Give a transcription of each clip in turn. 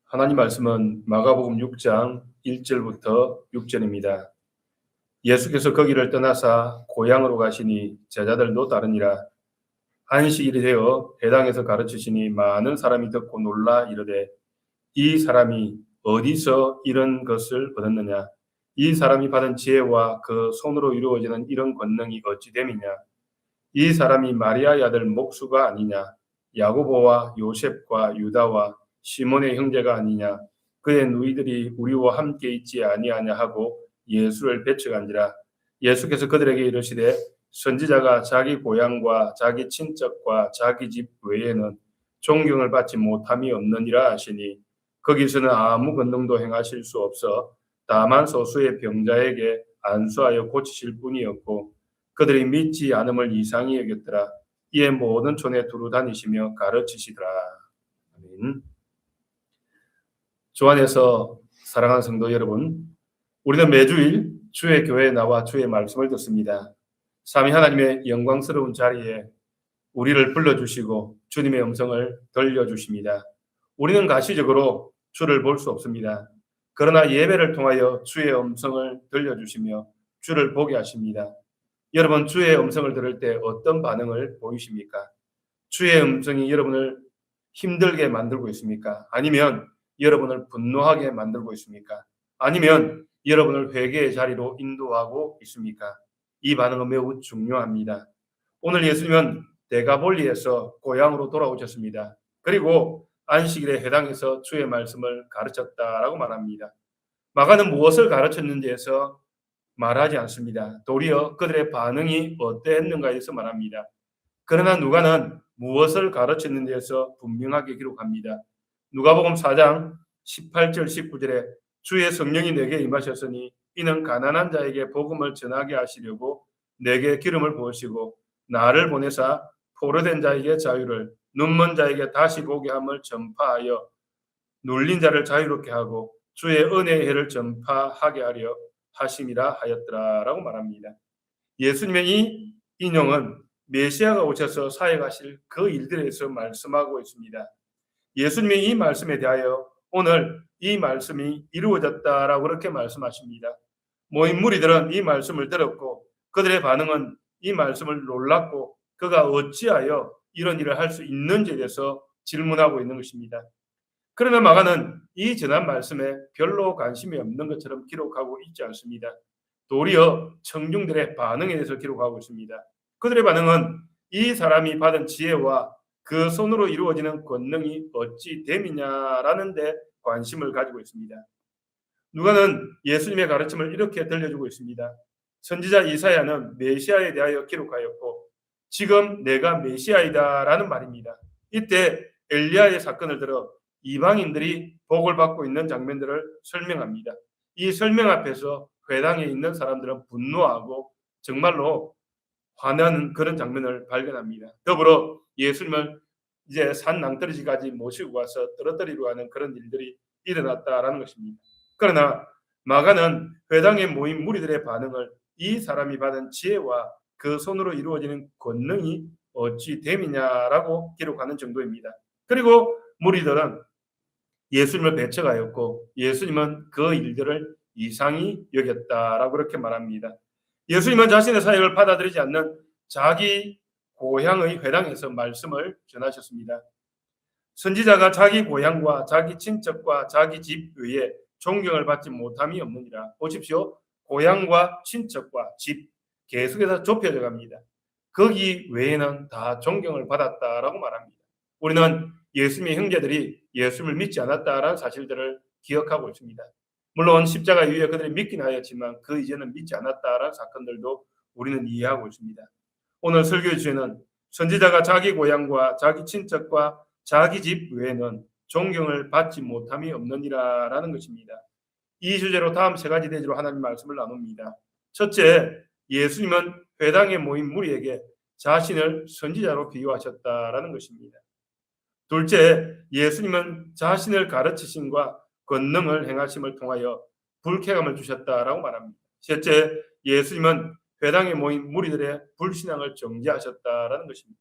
하나님 말씀은 마가복음 6장 1절부터 6절입니다. 예수께서 거기를 떠나사 고향으로 가시니 제자들도 따르니라. 안식일이 되어 회당에서 가르치시니 많은 사람이 듣고 놀라 이르되 이 사람이 어디서 이런 것을 얻었느냐? 이 사람이 받은 지혜와 그 손으로 이루어지는 이런 권능이 어찌 됨이냐? 이 사람이 마리아의 아들 목수가 아니냐? 야고보와 요셉과 유다와 시몬의 형제가 아니냐? 그의 누이들이 우리와 함께 있지 아니하냐 하고 예수를 배척한지라. 예수께서 그들에게 이르시되 선지자가 자기 고향과 자기 친척과 자기 집 외에는 존경을 받지 못함이 없느니라 하시니 거기서는 아무 권능도 행하실 수 없어 다만 소수의 병자에게 안수하여 고치실 뿐이었고 그들이 믿지 않음을 이상히 여겼더라. 이에 모든 촌에 두루 다니시며 가르치시더라. 아멘. 주 안에서 사랑하는 성도 여러분, 우리는 매주일 주의 교회에 나와 주의 말씀을 듣습니다. 삼위 하나님의 영광스러운 자리에 우리를 불러주시고 주님의 음성을 들려주십니다. 우리는 가시적으로 주를 볼 수 없습니다. 그러나 예배를 통하여 주의 음성을 들려주시며 주를 보게 하십니다. 여러분, 주의 음성을 들을 때 어떤 반응을 보이십니까? 주의 음성이 여러분을 힘들게 만들고 있습니까? 아니면 여러분을 분노하게 만들고 있습니까? 아니면 여러분을 회개의 자리로 인도하고 있습니까? 이 반응은 매우 중요합니다. 오늘 예수님은 데가볼리에서 고향으로 돌아오셨습니다. 그리고 안식일에 회당에서 주의 말씀을 가르쳤다라고 말합니다. 마가는 무엇을 가르쳤는지에서 말하지 않습니다. 도리어 그들의 반응이 어땠는가에서 말합니다. 그러나 누가는 무엇을 가르쳤는지에서 분명하게 기록합니다. 누가복음 4장 18절 19절에 주의 성령이 내게 임하셨으니 이는 가난한 자에게 복음을 전하게 하시려고 내게 기름을 부으시고 나를 보내사 포로된 자에게 자유를 눈먼 자에게 다시 보게 함을 전파하여 눌린 자를 자유롭게 하고 주의 은혜의 해를 전파하게 하려 하심이라 하였더라라고 말합니다. 예수님의 이 인용은 메시아가 오셔서 사역하실 그 일들에서 말씀하고 있습니다. 예수님의 이 말씀에 대하여 오늘 이 말씀이 이루어졌다라고 그렇게 말씀하십니다. 모인 무리들은 이 말씀을 들었고 그들의 반응은 이 말씀을 놀랐고 그가 어찌하여 이런 일을 할 수 있는지에 대해서 질문하고 있는 것입니다. 그러나 마가는 이 전한 말씀에 별로 관심이 없는 것처럼 기록하고 있지 않습니다. 도리어 청중들의 반응에 대해서 기록하고 있습니다. 그들의 반응은 이 사람이 받은 지혜와 그 손으로 이루어지는 권능이 어찌 됨이냐라는 데 관심을 가지고 있습니다. 누가는 예수님의 가르침을 이렇게 들려주고 있습니다. 선지자 이사야는 메시아에 대하여 기록하였고 지금 내가 메시아이다라는 말입니다. 이때 엘리야의 사건을 들어 이방인들이 복을 받고 있는 장면들을 설명합니다. 이 설명 앞에서 회당에 있는 사람들은 분노하고 정말로 화나는 그런 장면을 발견합니다. 더불어 예수님을 이제 산 낭떠러지까지 모시고 와서 떨어뜨리려 하는 그런 일들이 일어났다라는 것입니다. 그러나 마가는 회당에 모인 무리들의 반응을 이 사람이 받은 지혜와 그 손으로 이루어지는 권능이 어찌 됨이냐라고 기록하는 정도입니다. 그리고 무리들은 예수님을 배척하였고 예수님은 그 일들을 이상히 여겼다라고 그렇게 말합니다. 예수님은 자신의 사역을 받아들이지 않는 자기 고향의 회당에서 말씀을 전하셨습니다. 선지자가 자기 고향과 자기 친척과 자기 집 외에 존경을 받지 못함이 없느니라. 보십시오. 고향과 친척과 집 계속해서 좁혀져 갑니다. 거기 외에는 다 존경을 받았다라고 말합니다. 우리는 예수님의 형제들이 예수님을 믿지 않았다라는 사실들을 기억하고 있습니다. 물론 십자가 이후에 그들이 믿긴 하였지만 그 이제는 믿지 않았다라는 사건들도 우리는 이해하고 있습니다. 오늘 설교의 주제는 선지자가 자기 고향과 자기 친척과 자기 집 외에는 존경을 받지 못함이 없느니라라는 것입니다. 이 주제로 다음 세 가지 대지로 하나님 말씀을 나눕니다. 첫째, 예수님은 회당에 모인 무리에게 자신을 선지자로 비유하셨다라는 것입니다. 둘째, 예수님은 자신을 가르치심과 권능을 행하심을 통하여 불쾌감을 주셨다라고 말합니다. 셋째, 예수님은 회당에 모인 무리들의 불신앙을 정죄하셨다라는 것입니다.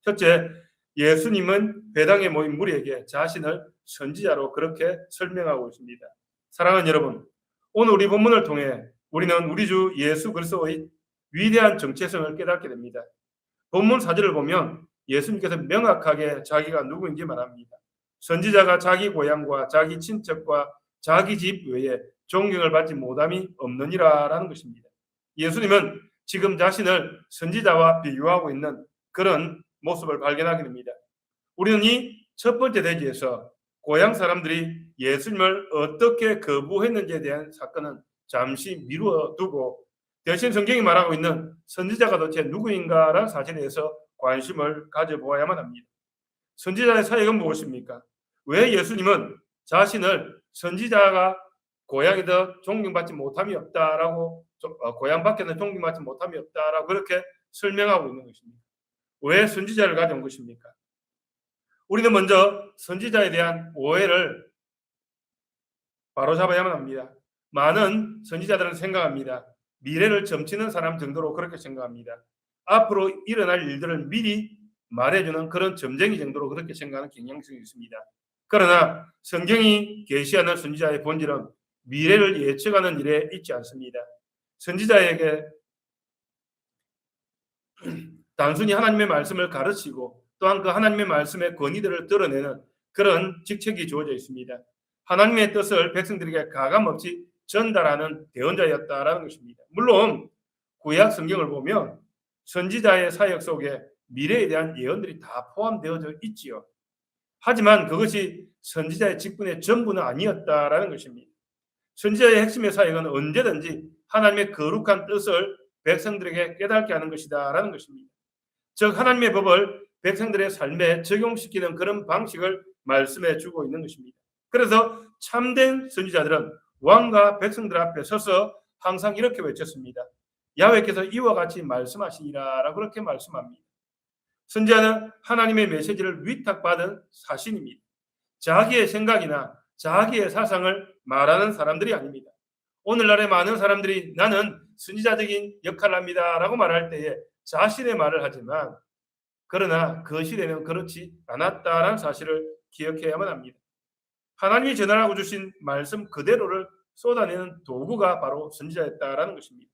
첫째, 예수님은 회당에 모인 무리에게 자신을 선지자로 그렇게 설명하고 있습니다. 사랑하는 여러분, 오늘 우리 본문을 통해 우리는 우리 주 예수 그리스도의 위대한 정체성을 깨닫게 됩니다. 본문 4절을 보면 예수님께서 명확하게 자기가 누구인지 말합니다. 선지자가 자기 고향과 자기 친척과 자기 집 외에 존경을 받지 못함이 없느니라라는 것입니다. 예수님은 지금 자신을 선지자와 비유하고 있는 그런 모습을 발견하게 됩니다. 우리는 이 첫 번째 대지에서 고향 사람들이 예수님을 어떻게 거부했는지에 대한 사건은 잠시 미루어 두고 대신 성경이 말하고 있는 선지자가 도대체 누구인가라는 사실에 대해서 관심을 가져보아야만 합니다. 선지자의 사역은 무엇입니까? 왜 예수님은 자신을 선지자가 고향에서 존경받지 못함이 없다라고 고향 밖에는 존경받지 못함이 없다라고 그렇게 설명하고 있는 것입니다. 왜 선지자를 가져온 것입니까? 우리는 먼저 선지자에 대한 오해를 바로잡아야만 합니다. 많은 선지자들은 생각합니다. 미래를 점치는 사람 정도로 그렇게 생각합니다. 앞으로 일어날 일들을 미리 말해주는 그런 점쟁이 정도로 그렇게 생각하는 경향성이 있습니다. 그러나 성경이 계시하는 선지자의 본질은 미래를 예측하는 일에 있지 않습니다. 선지자에게 단순히 하나님의 말씀을 가르치고 또한 그 하나님의 말씀의 권위들을 드러내는 그런 직책이 주어져 있습니다. 하나님의 뜻을 백성들에게 가감없이 전달하는 대언자였다라는 것입니다. 물론 구약 성경을 보면 선지자의 사역 속에 미래에 대한 예언들이 다 포함되어져 있지요. 하지만 그것이 선지자의 직분의 전부는 아니었다라는 것입니다. 선지자의 핵심의 사역은 언제든지 하나님의 거룩한 뜻을 백성들에게 깨닫게 하는 것이다라는 것입니다. 즉 하나님의 법을 백성들의 삶에 적용시키는 그런 방식을 말씀해 주고 있는 것입니다. 그래서 참된 선지자들은 왕과 백성들 앞에 서서 항상 이렇게 외쳤습니다. 야훼께서 이와 같이 말씀하시니라라고 그렇게 말씀합니다. 선지자는 하나님의 메시지를 위탁받은 사신입니다. 자기의 생각이나 자기의 사상을 말하는 사람들이 아닙니다. 오늘날의 많은 사람들이 나는 선지자적인 역할을 합니다라고 말할 때에 자신의 말을 하지만 그러나 그 시대는 그렇지 않았다라는 사실을 기억해야만 합니다. 하나님이 전하라고 주신 말씀 그대로를 쏟아내는 도구가 바로 선지자였다라는 것입니다.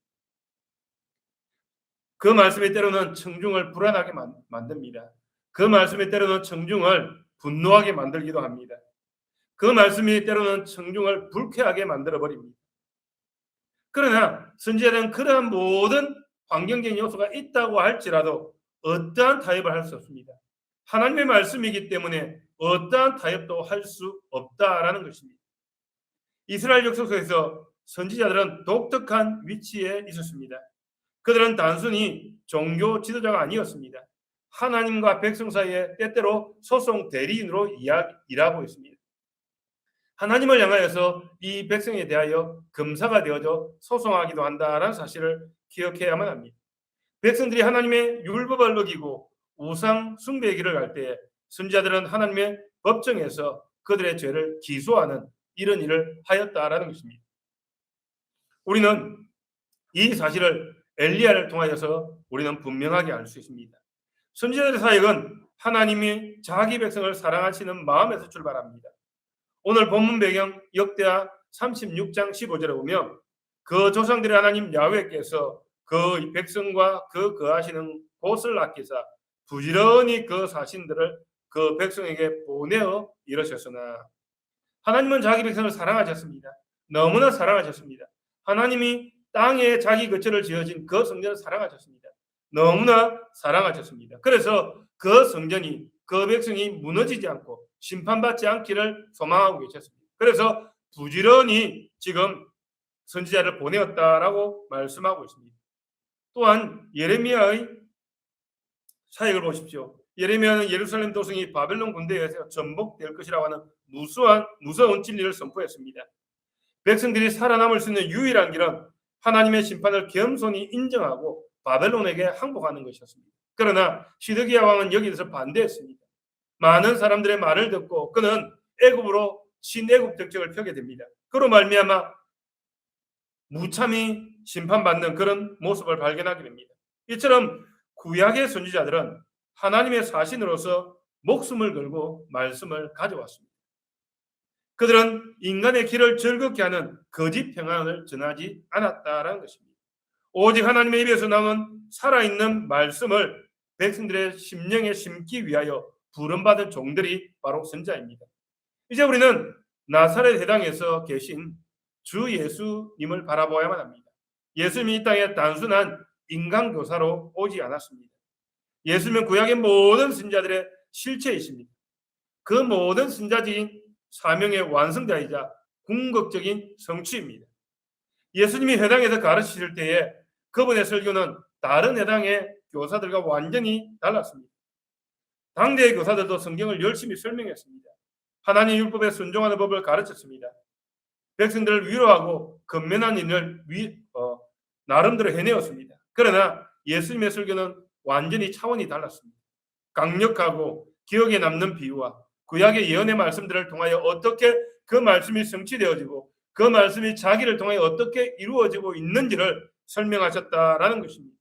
그 말씀이 때로는 청중을 불안하게 만듭니다. 그 말씀이 때로는 청중을 분노하게 만들기도 합니다. 그 말씀이 때로는 청중을 불쾌하게 만들어버립니다. 그러나 선지자는 그러한 모든 환경적인 요소가 있다고 할지라도 어떠한 타협을 할 수 없습니다. 하나님의 말씀이기 때문에 어떠한 타협도 할 수 없다라는 것입니다. 이스라엘 역사 속에서 선지자들은 독특한 위치에 있었습니다. 그들은 단순히 종교 지도자가 아니었습니다. 하나님과 백성 사이에 때때로 소송 대리인으로 일하고 있습니다. 하나님을 향하여서 이 백성에 대하여 검사가 되어져 소송하기도 한다라는 사실을 기억해야만 합니다. 백성들이 하나님의 율법을 어기고 우상 숭배의 길을 갈 때에 선지자들은 하나님의 법정에서 그들의 죄를 기소하는 이런 일을 하였다라는 것입니다. 우리는 이 사실을 엘리야를 통하여서 우리는 분명하게 알 수 있습니다. 선지자들의 사역은 하나님이 자기 백성을 사랑하시는 마음에서 출발합니다. 오늘 본문 배경 역대하 36장 15절에 보면 그 조상들의 하나님 야훼께서 그 백성과 그 거하시는 곳을 아끼사 부지런히 그 사신들을 그 백성에게 보내어 이르셨으나 하나님은 자기 백성을 사랑하셨습니다. 너무나 사랑하셨습니다. 하나님이 땅에 자기 거처를 지어진 그 성전을 사랑하셨습니다. 너무나 사랑하셨습니다. 그래서 그 성전이 그 백성이 무너지지 않고 심판받지 않기를 소망하고 계셨습니다. 그래서 부지런히 지금 선지자를 보내었다라고 말씀하고 있습니다. 또한 예레미야의 사역을 보십시오. 예레미야는 예루살렘 도성이 바벨론 군대에 의해서 전복될 것이라고 하는 무서운 진리를 선포했습니다. 백성들이 살아남을 수 있는 유일한 길은 하나님의 심판을 겸손히 인정하고 바벨론에게 항복하는 것이었습니다. 그러나 시드기야 왕은 여기에 대해서 반대했습니다. 많은 사람들의 말을 듣고 그는 애굽으로 신애굽 정책을 펴게 됩니다. 그로 말미암아 무참히 심판받는 그런 모습을 발견하게 됩니다. 이처럼 구약의 선지자들은 하나님의 사신으로서 목숨을 걸고 말씀을 가져왔습니다. 그들은 인간의 길을 즐겁게 하는 거짓 평안을 전하지 않았다라는 것입니다. 오직 하나님의 입에서 나오는 살아있는 말씀을 백성들의 심령에 심기 위하여 부름받은 종들이 바로 선지자입니다. 이제 우리는 나사렛 해당에서 계신 주 예수님을 바라보아야만 합니다. 예수님이 이 땅에 단순한 인간교사로 오지 않았습니다. 예수님은 구약의 모든 선지자들의 실체이십니다. 그 모든 선지자적인 사명의 완성자이자 궁극적인 성취입니다. 예수님이 회당에서 가르치실 때에 그분의 설교는 다른 회당의 교사들과 완전히 달랐습니다. 당대의 교사들도 성경을 열심히 설명했습니다. 하나님 율법에 순종하는 법을 가르쳤습니다. 백성들을 위로하고 건면한 일을 나름대로 해내었습니다. 그러나 예수님의 설교는 완전히 차원이 달랐습니다. 강력하고 기억에 남는 비유와 구약의 예언의 말씀들을 통하여 어떻게 그 말씀이 성취되어지고 그 말씀이 자기를 통하여 어떻게 이루어지고 있는지를 설명하셨다라는 것입니다.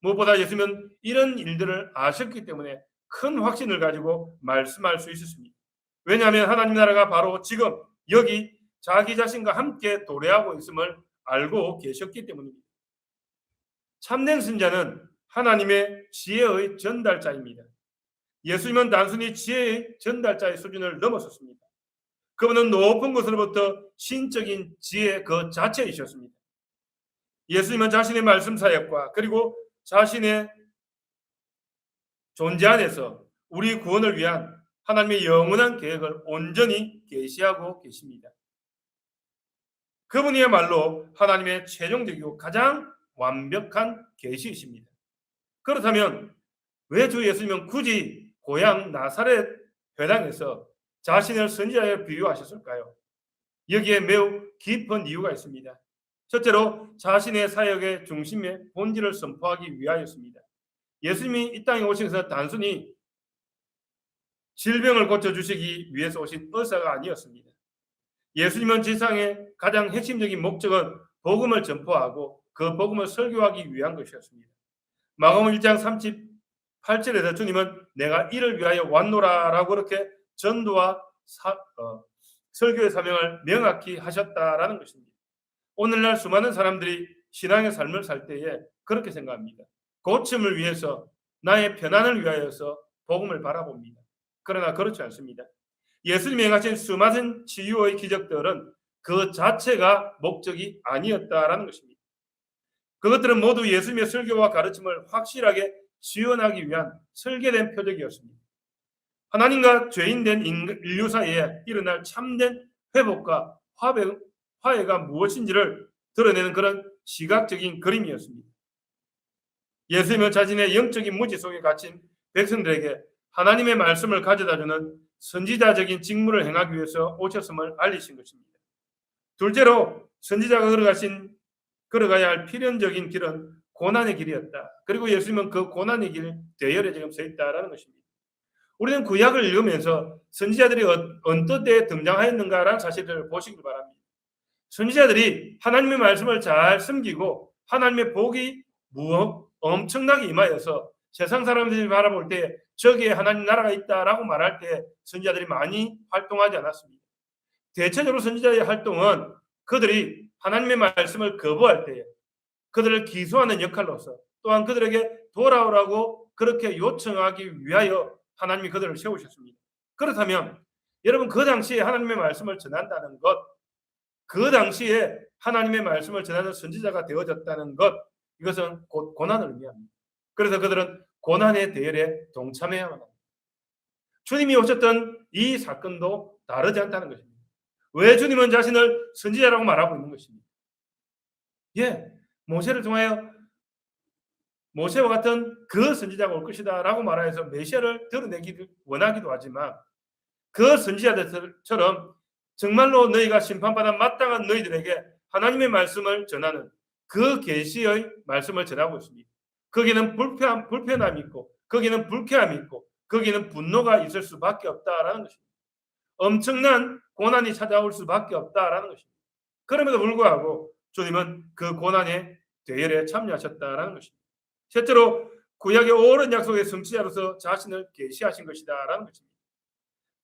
무엇보다 예수님은 이런 일들을 아셨기 때문에 큰 확신을 가지고 말씀할 수 있었습니다. 왜냐하면 하나님 나라가 바로 지금 여기 자기 자신과 함께 도래하고 있음을 알고 계셨기 때문입니다. 참된 선지자는 하나님의 지혜의 전달자입니다. 예수님은 단순히 지혜의 전달자의 수준을 넘어섰습니다. 그분은 높은 곳으로부터 신적인 지혜 그 자체이셨습니다. 예수님은 자신의 말씀 사역과 그리고 자신의 존재 안에서 우리 구원을 위한 하나님의 영원한 계획을 온전히 계시하고 계십니다. 그분이야말로 하나님의 최종적이고 가장 완벽한 계시이십니다. 그렇다면 왜 주 예수님은 굳이 고향 나사렛 회당에서 자신을 선지자에 비유하셨을까요? 여기에 매우 깊은 이유가 있습니다. 첫째로 자신의 사역의 중심에 본질을 선포하기 위하였습니다. 예수님이 이 땅에 오셔서 단순히 질병을 고쳐주시기 위해서 오신 의사가 아니었습니다. 예수님은 지상의 가장 핵심적인 목적은 복음을 전포하고 그 복음을 설교하기 위한 것이었습니다. 마가복음 1장 38절에서 주님은 내가 이를 위하여 왔노라라고 그렇게 전도와 설교의 사명을 명확히 하셨다라는 것입니다. 오늘날 수많은 사람들이 신앙의 삶을 살 때에 그렇게 생각합니다. 고침을 위해서, 나의 편안을 위하여서 복음을 바라봅니다. 그러나 그렇지 않습니다. 예수님이 행하신 수많은 치유의 기적들은 그 자체가 목적이 아니었다라는 것입니다. 그것들은 모두 예수님의 설교와 가르침을 확실하게 지원하기 위한 설계된 표적이었습니다. 하나님과 죄인된 인류 사이에 일어날 참된 회복과 화해가 무엇인지를 드러내는 그런 시각적인 그림이었습니다. 예수님은 자신의 영적인 무지 속에 갇힌 백성들에게 하나님의 말씀을 가져다주는 선지자적인 직무를 행하기 위해서 오셨음을 알리신 것입니다. 둘째로 선지자가 걸어가야 할 필연적인 길은 고난의 길이었다. 그리고 예수님은 그 고난의 길 대열에 지금 서 있다라는 것입니다. 우리는 구약을 읽으면서 선지자들이 어떤 때에 등장하였는가라는 사실을 보시길 바랍니다. 선지자들이 하나님의 말씀을 잘 숨기고 하나님의 복이 엄청나게 임하여서 세상 사람들이 바라볼 때 저기에 하나님 나라가 있다라고 말할 때 선지자들이 많이 활동하지 않았습니다. 대체적으로 선지자의 활동은 그들이 하나님의 말씀을 거부할 때에 그들을 기소하는 역할로서 또한 그들에게 돌아오라고 그렇게 요청하기 위하여 하나님이 그들을 세우셨습니다. 그렇다면 여러분 그 당시에 하나님의 말씀을 전한다는 것, 그 당시에 하나님의 말씀을 전하는 선지자가 되어졌다는 것, 이것은 곧 고난을 의미합니다. 그래서 그들은 고난의 대열에 동참해야만 합니다. 주님이 오셨던 이 사건도 다르지 않다는 것입니다. 왜 주님은 자신을 선지자라고 말하고 있는 것입니까? 모세를 통하여 모세와 같은 그 선지자가 올 것이다 라고 말하여서 메시아를 드러내기를 원하기도 하지만 그 선지자들처럼 정말로 너희가 심판받아 마땅한 너희들에게 하나님의 말씀을 전하는 그 계시의 말씀을 전하고 있습니다. 거기는 불편함이 있고 거기는 불쾌함이 있고 거기는 분노가 있을 수밖에 없다라는 것입니다. 엄청난 고난이 찾아올 수밖에 없다라는 것입니다. 그럼에도 불구하고 주님은 그 고난의 대열에 참여하셨다라는 것입니다. 셋째로 구약의 오랜 약속의 성취자로서 자신을 계시하신 것이다라는 것입니다.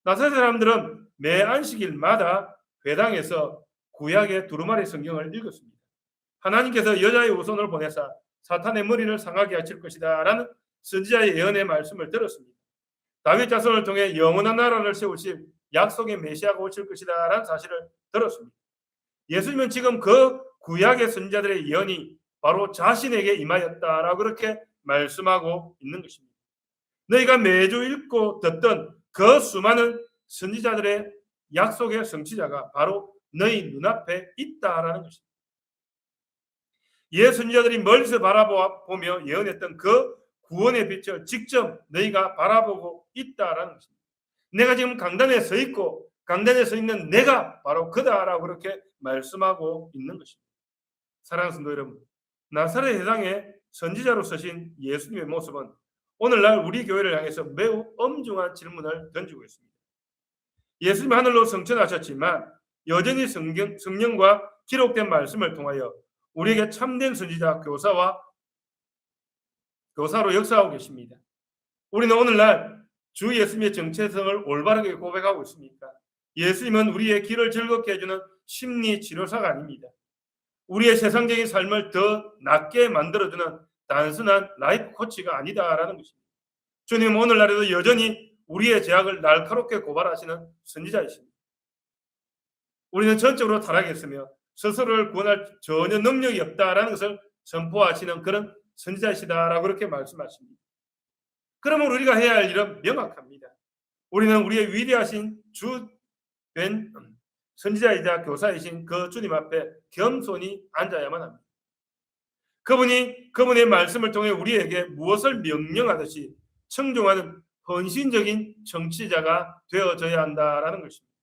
나사렛 사람들은 매 안식일마다 회당에서 구약의 두루마리 성경을 읽었습니다. 하나님께서 여자의 후손을 보내사 사탄의 머리를 상하게 하실 것이다 라는 선지자의 예언의 말씀을 들었습니다. 다윗 자손을 통해 영원한 나라를 세우실 약속의 메시아가 오실 것이다 라는 사실을 들었습니다. 예수님은 지금 그 구약의 선지자들의 예언이 바로 자신에게 임하였다라고 그렇게 말씀하고 있는 것입니다. 너희가 매주 읽고 듣던 그 수많은 선지자들의 약속의 성취자가 바로 너희 눈앞에 있다라는 것입니다. 옛 선지자들이 멀리서 바라보며 예언했던 그 구원의 빛을 직접 너희가 바라보고 있다라는 것입니다. 내가 지금 강단에 서 있고 강단에 서 있는 내가 바로 그다라고 그렇게 말씀하고 있는 것입니다. 사랑하는 성도 여러분, 나사렛 회당의 선지자로 서신 예수님의 모습은 오늘날 우리 교회를 향해서 매우 엄중한 질문을 던지고 있습니다. 예수님 하늘로 승천하셨지만 여전히 성령과 기록된 말씀을 통하여 우리에게 참된 선지자 교사로 역사하고 계십니다. 우리는 오늘날 주 예수님의 정체성을 올바르게 고백하고 있습니까? 예수님은 우리의 길을 즐겁게 해주는 심리 치료사가 아닙니다. 우리의 세상적인 삶을 더 낫게 만들어주는 단순한 라이프 코치가 아니다라는 것입니다. 주님은 오늘날에도 여전히 우리의 죄악을 날카롭게 고발하시는 선지자이십니다. 우리는 전적으로 타락했으며 스스로를 구원할 전혀 능력이 없다라는 것을 선포하시는 그런 선지자이시다라고 그렇게 말씀하십니다. 그러면 우리가 해야 할 일은 명확합니다. 우리는 우리의 위대하신 주된 선지자이자 교사이신 그 주님 앞에 겸손히 앉아야만 합니다. 그분의 말씀을 통해 우리에게 무엇을 명령하듯이 청종하는 헌신적인 정치자가 되어져야 한다라는 것입니다.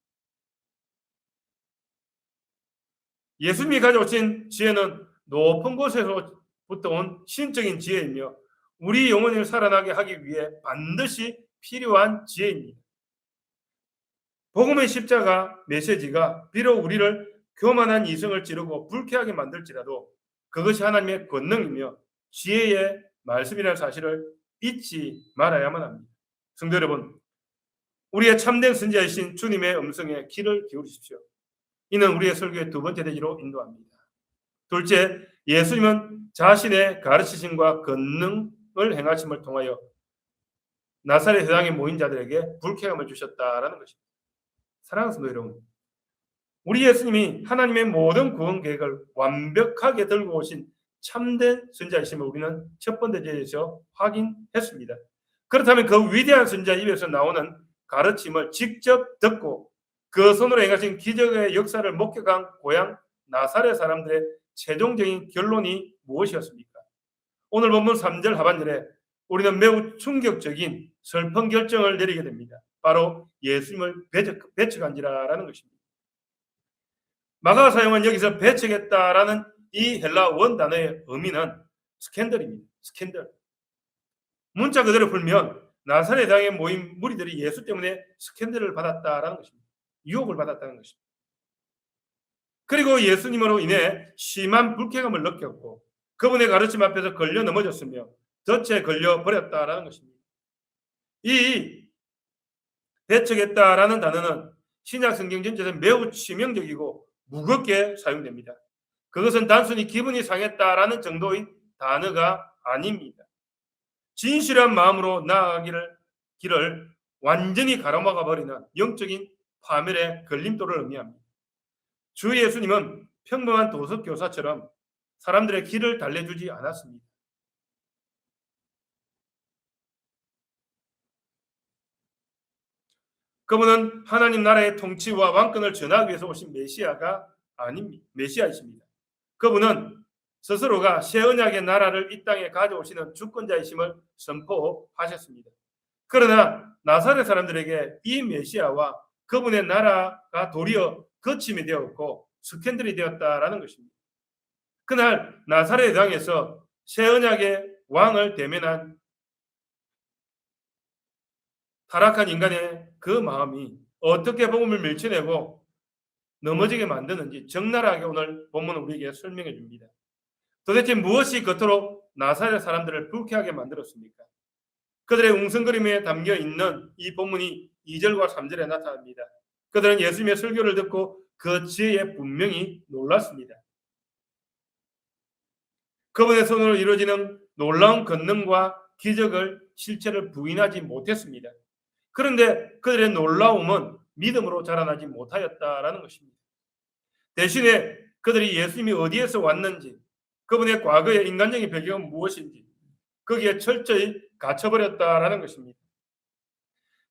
예수님이 가져오신 지혜는 높은 곳에서부터 온 신적인 지혜이며 우리 영혼을 살아나게 하기 위해 반드시 필요한 지혜입니다. 복음의 십자가 메시지가 비록 우리를 교만한 이성을 찌르고 불쾌하게 만들지라도 그것이 하나님의 권능이며 지혜의 말씀이라는 사실을 잊지 말아야만 합니다. 성도 여러분, 우리의 참된 선지자이신 주님의 음성에 귀를 기울이십시오. 이는 우리의 설교의 두 번째 대지로 인도합니다. 둘째, 예수님은 자신의 가르치심과 권능을 행하심을 통하여 나사렛 회당에 모인 자들에게 불쾌감을 주셨다라는 것입니다. 사랑하는 성도 여러분, 우리 예수님이 하나님의 모든 구원 계획을 완벽하게 들고 오신 참된 선지자이심을 우리는 첫 번째 제에서 확인했습니다. 그렇다면 그 위대한 선지자 입에서 나오는 가르침을 직접 듣고 그 손으로 행하신 기적의 역사를 목격한 고향 나사렛 사람들의 최종적인 결론이 무엇이었습니까? 오늘 본문 3절 하반절에 우리는 매우 충격적인 슬픈 결정을 내리게 됩니다. 바로 예수님을 배척한지라라는 것입니다. 마가가 사용한 여기서 배척했다라는 이 헬라 원 단어의 의미는 스캔들입니다. 스캔들. 문자 그대로 풀면 나사렛 당에 모인 무리들이 예수 때문에 스캔들을 받았다라는 것입니다. 유혹을 받았다는 것입니다. 그리고 예수님으로 인해 심한 불쾌감을 느꼈고 그분의 가르침 앞에서 걸려 넘어졌으며 덫에 걸려 버렸다라는 것입니다. 이 배척했다라는 단어는 신약 성경 전체에서 매우 치명적이고 무겁게 사용됩니다. 그것은 단순히 기분이 상했다라는 정도의 단어가 아닙니다. 진실한 마음으로 나아가기를 길을 완전히 가로막아 버리는 영적인 파멸의 걸림돌을 의미합니다. 주 예수님은 평범한 도석 교사처럼 사람들의 길을 달래주지 않았습니다. 그분은 하나님 나라의 통치와 왕권을 전하기 위해서 오신 메시아가 아닙니다. 메시아이십니다. 그분은 스스로가 새 언약의 나라를 이 땅에 가져오시는 주권자이심을 선포하셨습니다. 그러나 나사렛 사람들에게 이 메시아와 그분의 나라가 도리어 거침이 되었고 스캔들이 되었다라는 것입니다. 그날 나사렛 땅에서 새 언약의 왕을 대면한 타락한 인간의 그 마음이 어떻게 복음을 밀쳐내고 넘어지게 만드는지 적나라하게 오늘 본문은 우리에게 설명해 줍니다. 도대체 무엇이 그토록 나사렛 사람들을 불쾌하게 만들었습니까? 그들의 웅성거림에 담겨 있는 이 본문이 2절과 3절에 나타납니다. 그들은 예수님의 설교를 듣고 그 지혜에 분명히 놀랐습니다. 그분의 손으로 이루어지는 놀라운 권능과 기적을 실체를 부인하지 못했습니다. 그런데 그들의 놀라움은 믿음으로 자라나지 못하였다라는 것입니다. 대신에 그들이 예수님이 어디에서 왔는지, 그분의 과거의 인간적인 배경은 무엇인지 거기에 철저히 갇혀버렸다라는 것입니다.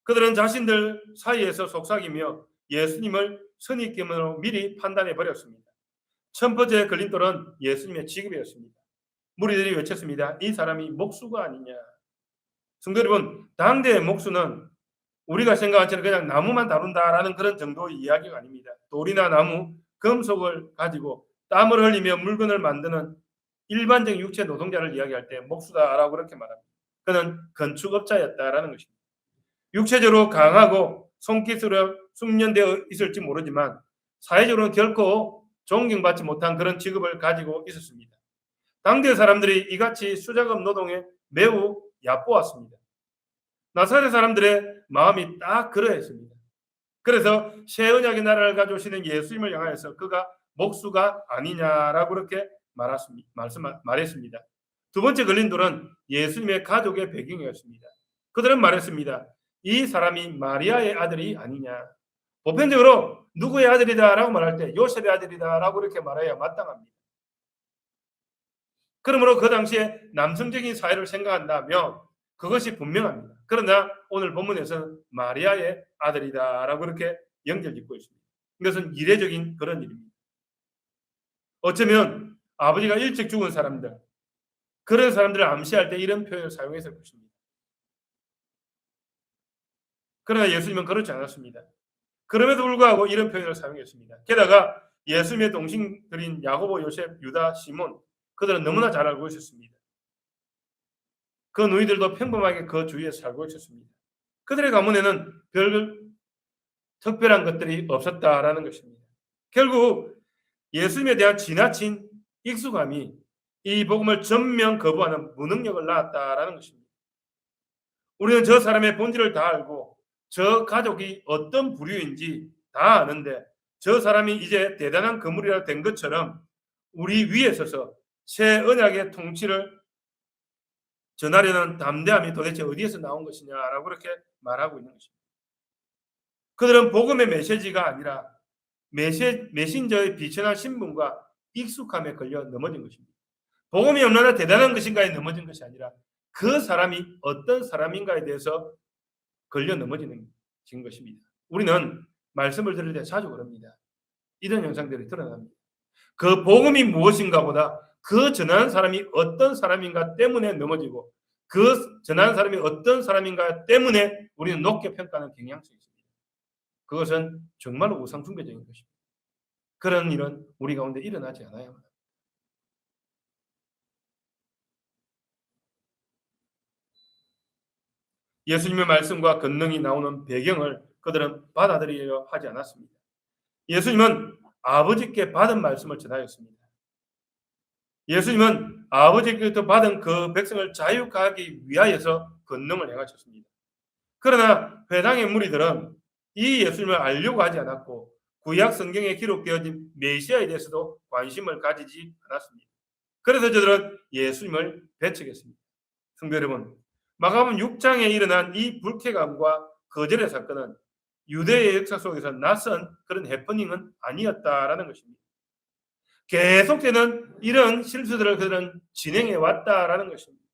그들은 자신들 사이에서 속삭이며 예수님을 선입견으로 미리 판단해 버렸습니다. 첫 번째 걸림돌은 예수님의 직업이었습니다. 무리들이 외쳤습니다. 이 사람이 목수가 아니냐. 성도 여러분, 당대의 목수는 우리가 생각한 처럼 그냥 나무만 다룬다라는 그런 정도의 이야기가 아닙니다. 돌이나 나무, 금속을 가지고 땀을 흘리며 물건을 만드는 일반적인 육체 노동자를 이야기할 때 목수다라고 그렇게 말합니다. 그는 건축업자였다라는 것입니다. 육체적으로 강하고 손기술에 숙련되어 있을지 모르지만 사회적으로는 결코 존경받지 못한 그런 직업을 가지고 있었습니다. 당대 사람들이 이같이 수작업 노동에 매우 얕보았습니다. 나사렛 사람들의 마음이 딱 그러했습니다. 그래서 새 언약의 나라를 가져오시는 예수님을 향하여서 그가 목수가 아니냐라고 그렇게 말했습니다. 두 번째 걸린 돌은 예수님의 가족의 배경이었습니다. 그들은 말했습니다. 이 사람이 마리아의 아들이 아니냐. 보편적으로 누구의 아들이다라고 말할 때 요셉의 아들이다라고 이렇게 말해야 마땅합니다. 그러므로 그 당시에 남성적인 사회를 생각한다면 그것이 분명합니다. 그러나 오늘 본문에서는 마리아의 아들이다라고 이렇게 연결짓고 있습니다. 이것은 이례적인 그런 일입니다. 어쩌면 아버지가 일찍 죽은 사람들, 그런 사람들을 암시할 때 이런 표현을 사용했을 것입니다. 그러나 예수님은 그렇지 않았습니다. 그럼에도 불구하고 이런 표현을 사용했습니다. 게다가 예수님의 동생들인 야고보, 요셉, 유다, 시몬, 그들은 너무나 잘 알고 있었습니다. 그 누이들도 평범하게 그 주위에 살고 있었습니다. 그들의 가문에는 별 특별한 것들이 없었다라는 것입니다. 결국 예수님에 대한 지나친 익숙함이 이 복음을 전면 거부하는 무능력을 낳았다라는 것입니다. 우리는 저 사람의 본질을 다 알고 저 가족이 어떤 부류인지 다 아는데 저 사람이 이제 대단한 거물이라 된 것처럼 우리 위에 서서 새 언약의 통치를 전하려는 담대함이 도대체 어디에서 나온 것이냐라고 그렇게 말하고 있는 것입니다. 그들은 복음의 메시지가 아니라 메신저의 비천한 신분과 익숙함에 걸려 넘어진 것입니다. 복음이 얼마나 대단한 것인가에 넘어진 것이 아니라 그 사람이 어떤 사람인가에 대해서 걸려 넘어지는 것입니다. 우리는 말씀을 들을 때 자주 그럽니다. 이런 현상들이 드러납니다. 그 복음이 무엇인가 보다 그 전하는 사람이 어떤 사람인가 때문에 넘어지고 그 전하는 사람이 어떤 사람인가 때문에 우리는 높게 평가하는 경향성이 있습니다. 그것은 정말로 우상숭배적인 것입니다. 그런 일은 우리 가운데 일어나지 않아야 합니다. 예수님의 말씀과 권능이 나오는 배경을 그들은 받아들이려 하지 않았습니다. 예수님은 아버지께 받은 말씀을 전하였습니다. 예수님은 아버지께로부터 받은 그 백성을 자유하기 위하여서 권능을 행하셨습니다. 그러나 회당의 무리들은 이 예수님을 알려고 하지 않았고 구약 성경에 기록되어진 메시아에 대해서도 관심을 가지지 않았습니다. 그래서 저들은 예수님을 배척했습니다. 성도 여러분, 마가복음 6장에 일어난 이 불쾌감과 거절의 사건은 유대의 역사 속에서 낯선 그런 해프닝은 아니었다라는 것입니다. 계속되는 이런 실수들을 그들은 진행해 왔다라는 것입니다.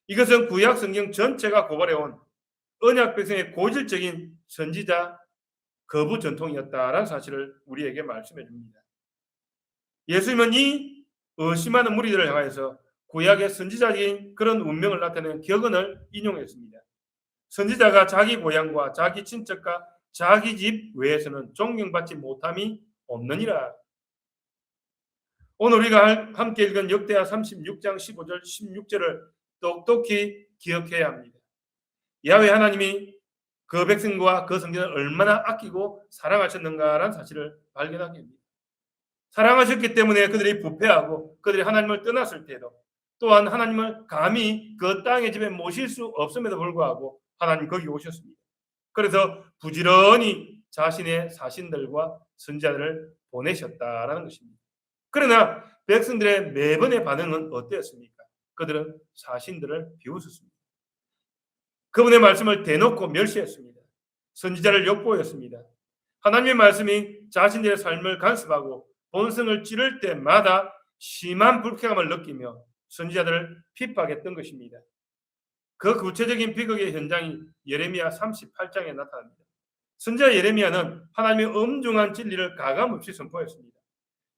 이것은 구약 성경 전체가 고발해온 언약 백성의 고질적인 선지자 거부 전통이었다라는 사실을 우리에게 말씀해 줍니다. 예수님은 이 의심하는 무리들을 향하여서 구약의 선지자적인 그런 운명을 나타내는 격언을 인용했습니다. 선지자가 자기 고향과 자기 친척과 자기 집 외에서는 존경받지 못함이 없느니라. 오늘 우리가 함께 읽은 역대하 36장 15절 16절을 똑똑히 기억해야 합니다. 야훼 하나님이 그 백성과 그 성전을 얼마나 아끼고 사랑하셨는가라는 사실을 발견하게 됩니다. 사랑하셨기 때문에 그들이 부패하고 그들이 하나님을 떠났을 때도 또한 하나님을 감히 그 땅의 집에 모실 수 없음에도 불구하고 하나님 거기 오셨습니다. 그래서 부지런히 자신의 사신들과 선지자들을 보내셨다라는 것입니다. 그러나 백성들의 매번의 반응은 어땠습니까? 그들은 사신들을 비웃었습니다. 그분의 말씀을 대놓고 멸시했습니다. 선지자를 욕보였습니다. 하나님의 말씀이 자신들의 삶을 간섭하고 본성을 찌를 때마다 심한 불쾌감을 느끼며 선지자들을 핍박했던 것입니다. 그 구체적인 비극의 현장이 예레미야 38장에 나타납니다. 선지자 예레미야는 하나님의 엄중한 진리를 가감없이 선포했습니다.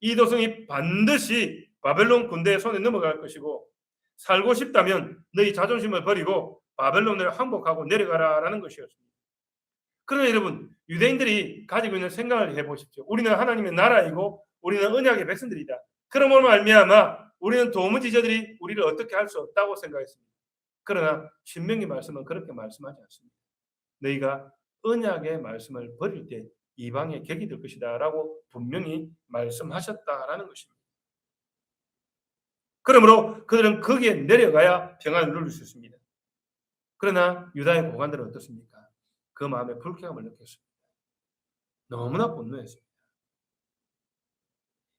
이 도성이 반드시 바벨론 군대의 손에 넘어갈 것이고 살고 싶다면 너희 자존심을 버리고 바벨론을 항복하고 내려가라라는 것이었습니다. 그러나 여러분, 유대인들이 가지고 있는 생각을 해보십시오. 우리는 하나님의 나라이고 우리는 언약의 백성들이다. 그러므로 말미암아 우리는 도무지 저들이 우리를 어떻게 할 수 없다고 생각했습니다. 그러나 신명기 말씀은 그렇게 말씀하지 않습니다. 너희가 언약의 말씀을 버릴 때 이방의 객이 될 것이다 라고 분명히 말씀하셨다라는 것입니다. 그러므로 그들은 거기에 내려가야 평안을 누릴 수 있습니다. 그러나 유다의 고관들은 어떻습니까? 그 마음에 불쾌감을 느꼈습니다. 너무나 분노했습니다.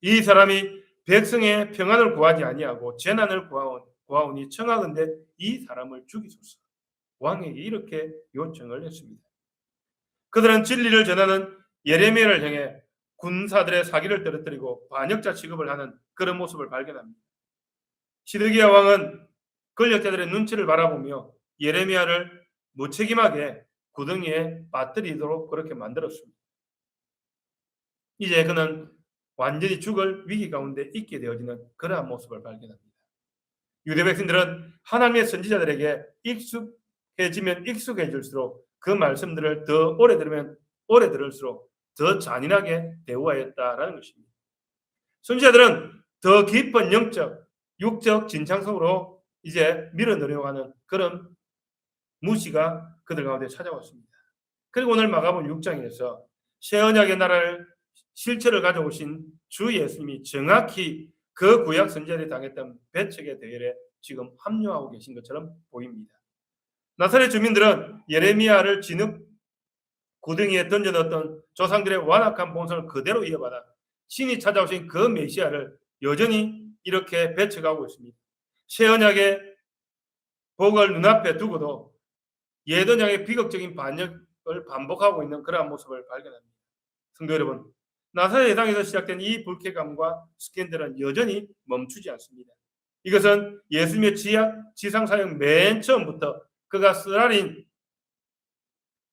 이 사람이 백성의 평안을 구하지 아니하고 재난을 구하오니 청하건대 이 사람을 죽이소서. 왕에게 이렇게 요청을 했습니다. 그들은 진리를 전하는 예레미야를 향해 군사들의 사기를 떨어뜨리고 반역자 취급을 하는 그런 모습을 발견합니다. 시드기야 왕은 권력자들의 눈치를 바라보며 예레미야를 무책임하게 구덩이에 빠뜨리도록 그렇게 만들었습니다. 이제 그는 완전히 죽을 위기 가운데 있게 되어지는 그러한 모습을 발견합니다. 유대 백성들은 하나님의 선지자들에게 익숙해지면 익숙해질수록 그 말씀들을 더 오래 들으면 오래 들을수록 더 잔인하게 대우하였다라는 것입니다. 선지자들은 더 깊은 영적, 육적 진창 속으로 이제 밀어넣으려고 하는 그런 무시가 그들 가운데 찾아왔습니다. 그리고 오늘 마가복음 6장에서 새 언약의 나라를 실체를 가져오신 주 예수님이 정확히 그 구약 선지자들이 당했던 배척의 대열에 지금 합류하고 계신 것처럼 보입니다. 나사렛 주민들은 예레미야를 진흙 구덩이에 던져넣었던 조상들의 완악한 본성을 그대로 이어받아 신이 찾아오신 그 메시아를 여전히 이렇게 배척하고 있습니다. 새 언약의 복을 눈앞에 두고도 옛 언약의 비극적인 반역을 반복하고 있는 그러한 모습을 발견합니다. 성도 여러분, 나사렛 예당에서 시작된 이 불쾌감과 스캔들은 여전히 멈추지 않습니다. 이것은 예수님의 지상 사역 맨 처음부터 그가 쓰라린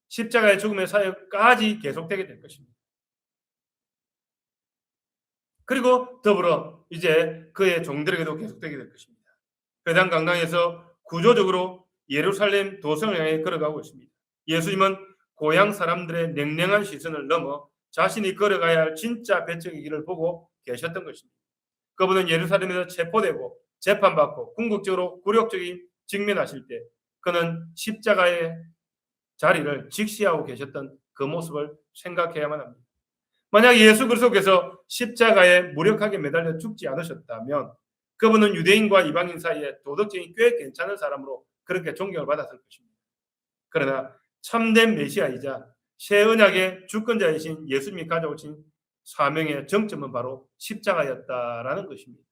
십자가의 죽음의 사역까지 계속되게 될 것입니다. 그리고 더불어 이제 그의 종들에게도 계속되게 될 것입니다. 회당 강당에서 구조적으로 예루살렘 도성을 향해 걸어가고 있습니다. 예수님은 고향 사람들의 냉랭한 시선을 넘어 자신이 걸어가야 할 진짜 배척의 길을 보고 계셨던 것입니다. 그분은 예루살렘에서 체포되고 재판받고 궁극적으로 굴욕적인 직면하실 때 그는 십자가의 자리를 직시하고 계셨던 그 모습을 생각해야만 합니다. 만약 예수 그리스도께서 십자가에 무력하게 매달려 죽지 않으셨다면 그분은 유대인과 이방인 사이에 도덕적인 꽤 괜찮은 사람으로 그렇게 존경을 받았을 것입니다. 그러나 참된 메시아이자 새 언약의 주권자이신 예수님이 가져오신 사명의 정점은 바로 십자가였다라는 것입니다.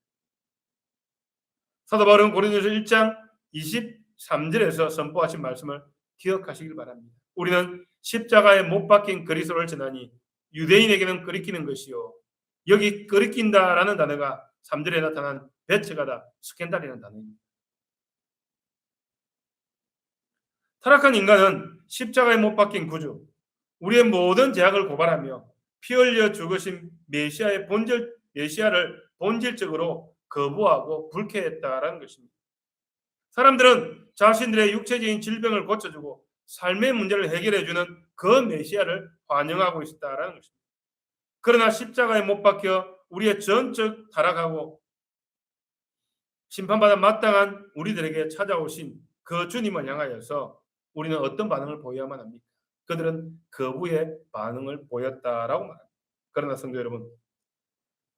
사도 바울은 고린도서 1장 23절에서 선포하신 말씀을 기억하시길 바랍니다. 우리는 십자가에 못 박힌 그리스도를 전하니 유대인에게는 끄리키는 것이요. 여기 끄리킨다라는 단어가 3절에 나타난 배척하다, 스캔달이라는 단어입니다. 타락한 인간은 십자가에 못 박힌 구주, 우리의 모든 죄악을 고발하며 피 흘려 죽으신 메시아를 본질적으로 거부하고 불쾌했다라는 것입니다. 사람들은 자신들의 육체적인 질병을 고쳐주고 삶의 문제를 해결해주는 그 메시아를 환영하고 있었다라는 것입니다. 그러나 십자가에 못 박혀 우리의 전적 타락하고 심판받아 마땅한 우리들에게 찾아오신 그 주님을 향하여서 우리는 어떤 반응을 보여야만 합니까? 그들은 거부의 반응을 보였다라고 말합니다. 그러나 성도 여러분,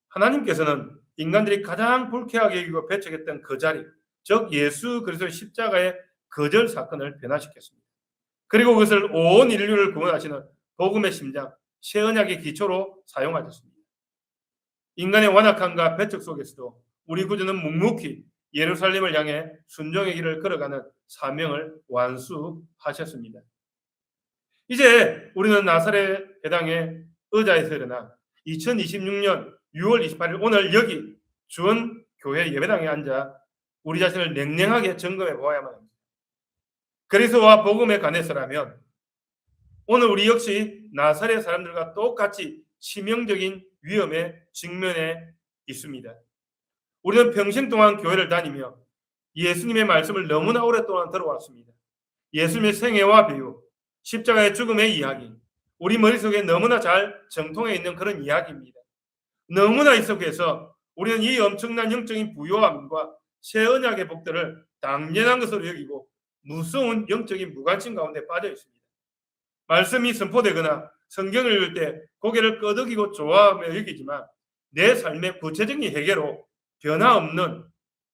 하나님께서는 인간들이 가장 불쾌하게 여기고 배척했던 그 자리, 즉 예수 그리스도의 십자가의 거절 사건을 변화시켰습니다. 그리고 그것을 온 인류를 구원하시는 복음의 심장, 새 언약의 기초로 사용하셨습니다. 인간의 완악함과 배척 속에서도 우리 구주는 묵묵히 예루살렘을 향해 순종의 길을 걸어가는 사명을 완수하셨습니다. 이제 우리는 나사렛 회당의 의자에서 일어나 2026년 6월 28일 오늘 여기 주원교회 예배당에 앉아 우리 자신을 냉랭하게 점검해 보아야만 합니다. 그리스도와 복음에 관해서라면 오늘 우리 역시 나사렛 사람들과 똑같이 치명적인 위험에 직면해 있습니다. 우리는 평생 동안 교회를 다니며 예수님의 말씀을 너무나 오랫동안 들어왔습니다. 예수님의 생애와 비유, 십자가의 죽음의 이야기, 우리 머릿속에 너무나 잘 정통해 있는 그런 이야기입니다. 너무나 익숙해서 우리는 이 엄청난 영적인 부요함과 새 언약의 복들을 당연한 것으로 여기고 무서운 영적인 무관심 가운데 빠져 있습니다. 말씀이 선포되거나 성경을 읽을 때 고개를 끄덕이고 좋아하며 여기지만 내 삶의 구체적인 해결로 변화 없는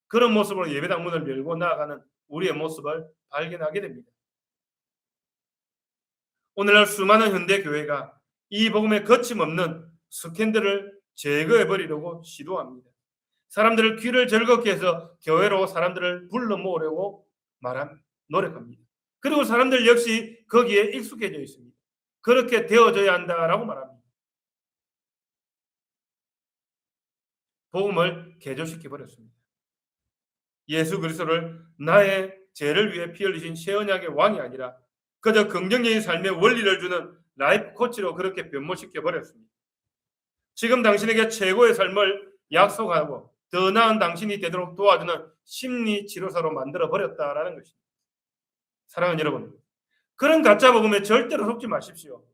그런 모습으로 예배당 문을 열고 나아가는 우리의 모습을 발견하게 됩니다. 오늘날 수많은 현대 교회가 이 복음의 거침없는 스캔들을 제거해버리려고 시도합니다. 사람들을 귀를 즐겁게 해서 교회로 사람들을 불러 모으려고 노력합니다. 그리고 사람들 역시 거기에 익숙해져 있습니다. 그렇게 되어져야 한다라고 말합니다. 복음을 개조시켜 버렸습니다. 예수 그리스도를 나의 죄를 위해 피 흘리신 새 언약의 왕이 아니라 그저 긍정적인 삶의 원리를 주는 라이프 코치로 그렇게 변모시켜 버렸습니다. 지금 당신에게 최고의 삶을 약속하고 더 나은 당신이 되도록 도와주는 심리 치료사로 만들어 버렸다라는 것입니다. 사랑하는 여러분, 그런 가짜 복음에 절대로 속지 마십시오.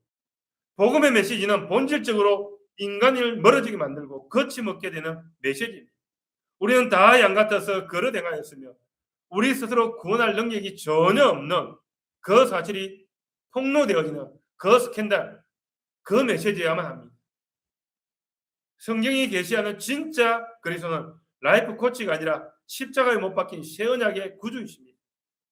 복음의 메시지는 본질적으로 인간을 멀어지게 만들고 거침없게 되는 메시지입니다. 우리는 다 양 같아서 그릇 행하였으며 우리 스스로 구원할 능력이 전혀 없는 그 사실이 폭로되어지는 그 스캔들, 그 메시지여야만 합니다. 성경이 계시하는 진짜 그리스도는 라이프 코치가 아니라 십자가에 못 박힌 새 언약의 구주이십니다.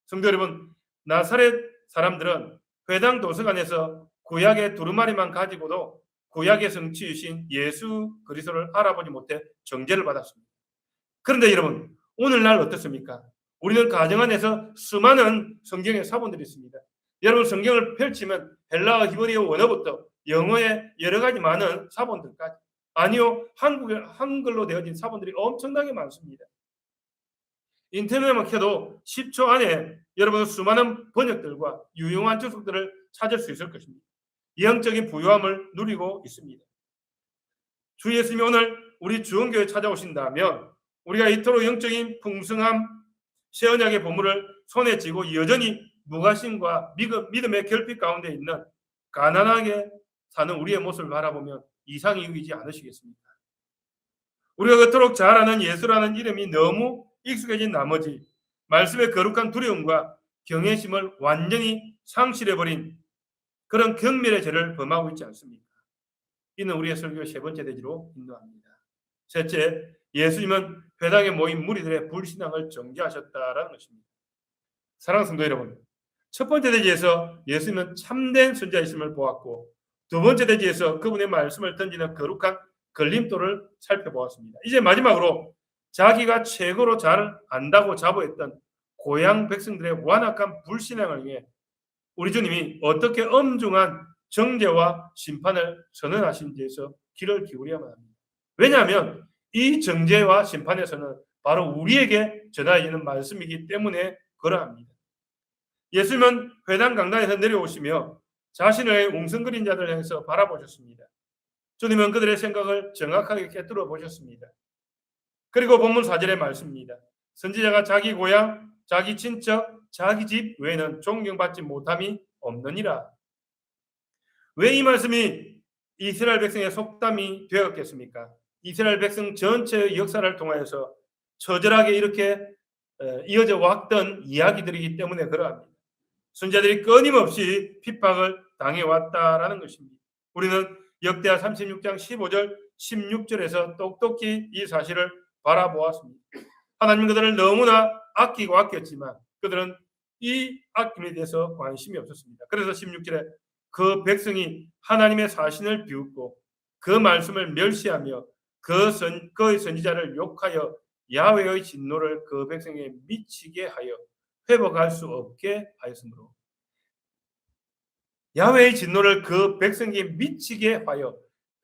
성도 여러분, 나사렛 사람들은 회당 도서관에서 구약의 두루마리만 가지고도 구약의 성취이신 예수 그리스도를 알아보지 못해 정죄를 받았습니다. 그런데 여러분, 오늘날 어떻습니까? 우리는 가정 안에서 수많은 성경의 사본들이 있습니다. 여러분, 성경을 펼치면 헬라어, 히브리어, 원어부터 영어의 여러 가지 많은 사본들까지, 아니요, 한글로 되어진 사본들이 엄청나게 많습니다. 인터넷만 켜도 10초 안에 여러분은 수많은 번역들과 유용한 주석들을 찾을 수 있을 것입니다. 영적인 부유함을 누리고 있습니다. 주 예수님이 오늘 우리 주원교회에 찾아오신다면 우리가 이토록 영적인 풍성함, 새 언약의 보물을 손에 쥐고 여전히 무관심과 믿음의 결핍 가운데 있는 가난하게 사는 우리의 모습을 바라보면 이상이 여기지 않으시겠습니까? 우리가 그토록 잘 아는 예수라는 이름이 너무 익숙해진 나머지 말씀의 거룩한 두려움과 경외심을 완전히 상실해버린 그런 경멸의 죄를 범하고 있지 않습니까? 이는 우리의 설교의 세 번째 대지로 인도합니다. 셋째, 예수님은 회당에 모인 무리들의 불신앙을 정죄하셨다라는 것입니다. 사랑하는 성도 여러분, 첫 번째 대지에서 예수님은 참된 선지자이심을 보았고 두 번째 대지에서 그분의 말씀을 던지는 거룩한 걸림돌을 살펴보았습니다. 이제 마지막으로 자기가 최고로 잘 안다고 자부했던 고향 백성들의 완악한 불신앙을 위해 우리 주님이 어떻게 엄중한 정죄와 심판을 선언하신지에서 귀를 기울여야만 합니다. 왜냐하면 이 정죄와 심판에서는 바로 우리에게 전하여지는 말씀이기 때문에 그러합니다. 예수님은 회당 강단에서 내려오시며 자신의 웅성거린 자들 향해서 바라보셨습니다. 주님은 그들의 생각을 정확하게 꿰뚫어 보셨습니다. 그리고 본문 4절의 말씀입니다. 선지자가 자기 고향, 자기 친척, 자기 집 외에는 존경받지 못함이 없느니라. 왜 이 말씀이 이스라엘 백성의 속담이 되었겠습니까? 이스라엘 백성 전체의 역사를 통하여서 처절하게 이렇게 이어져 왔던 이야기들이기 때문에 그러합니다. 선지자들이 끊임없이 핍박을 당해왔다라는 것입니다. 우리는 역대하 36장 15절, 16절에서 똑똑히 이 사실을 바라보았습니다. 하나님 그들을 너무나 아끼고 아꼈지만 그들은 이 아낌에 대해서 관심이 없었습니다. 그래서 16절에 그 백성이 하나님의 사신을 비웃고 그 말씀을 멸시하며 그의 선지자를 욕하여 야훼의 진노를 그 백성에 미치게 하여 회복할 수 없게 하였으므로, 야훼의 진노를 그 백성에게 미치게 하여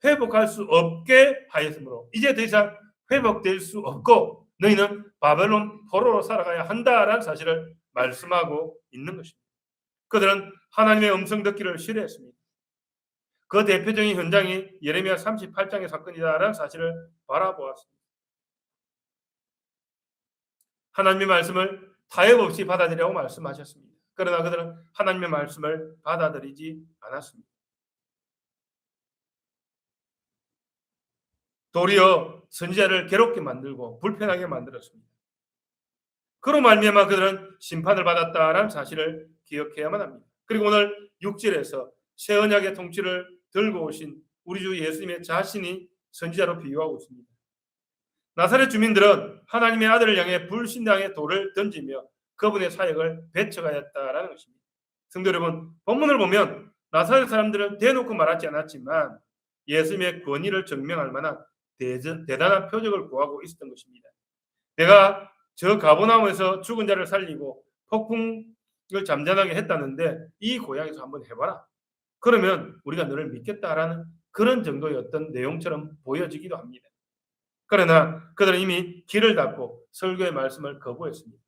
회복할 수 없게 하였으므로, 이제 더 이상 회복될 수 없고 너희는 바벨론 포로로 살아가야 한다라는 사실을 말씀하고 있는 것입니다. 그들은 하나님의 음성 듣기를 싫어했습니다. 그 대표적인 현장이 예레미야 38장의 사건이다라는 사실을 바라보았습니다. 하나님의 말씀을 타협 없이 받아들이라고 말씀하셨습니다. 그러나 그들은 하나님의 말씀을 받아들이지 않았습니다. 도리어 선지자를 괴롭게 만들고 불편하게 만들었습니다. 그로 말미암아 그들은 심판을 받았다라는 사실을 기억해야만 합니다. 그리고 오늘 6절에서 새 언약의 통치를 들고 오신 우리 주 예수님의 자신이 선지자로 비유하고 있습니다. 나사렛 주민들은 하나님의 아들을 향해 불신앙의 돌을 던지며 그분의 사역을 배척하였다라는 것입니다. 성도 여러분, 본문을 보면 나사렛 사람들은 대놓고 말하지 않았지만 예수님의 권위를 증명할 만한 대단한 표적을 구하고 있었던 것입니다. 내가 저 가버나움에서 죽은 자를 살리고 폭풍을 잠잠하게 했다는데 이 고향에서 한번 해봐라. 그러면 우리가 너를 믿겠다라는 그런 정도의 어떤 내용처럼 보여지기도 합니다. 그러나 그들은 이미 길을 닫고 설교의 말씀을 거부했습니다.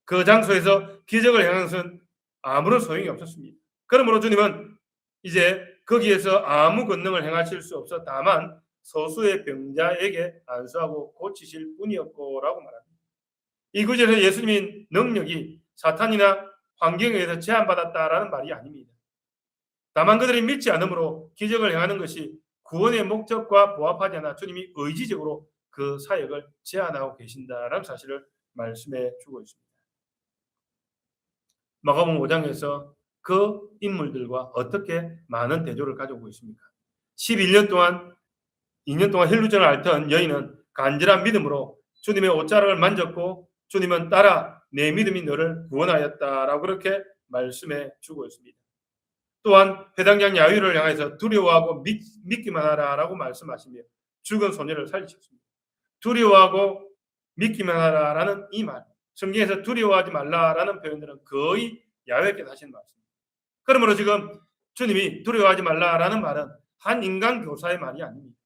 그 장소에서 기적을 행하는 것은 아무런 소용이 없었습니다. 그러므로 주님은 이제 거기에서 아무 권능을 행하실 수 없어 다만 소수의 병자에게 안수하고 고치실 뿐이었고라고 말합니다. 이 구절에서 예수님의 능력이 사탄이나 환경에 의해서 제한받았다라는 말이 아닙니다. 다만 그들이 믿지 않으므로 기적을 행하는 것이 구원의 목적과 부합하지 않아 주님이 의지적으로 그 사역을 제한하고 계신다라는 사실을 말씀해 주고 있습니다. 마가복음 5장에서 그 인물들과 어떻게 많은 대조를 가지고 있습니까? 2년 동안 혈루증을 앓던 여인은 간절한 믿음으로 주님의 옷자락을 만졌고 주님은 따라 내 믿음이 너를 구원하였다라고 그렇게 말씀해 주고 있습니다. 또한 회당장 야유를 향해서 두려워하고 믿기만 하라라고 말씀하시며 죽은 소녀를 살리셨습니다. 두려워하고 믿기만 하라라는 이 말, 성경에서 두려워하지 말라라는 표현들은 거의 야훼께서 하신 말씀입니다. 그러므로 지금 주님이 두려워하지 말라라는 말은 한 인간 교사의 말이 아닙니다.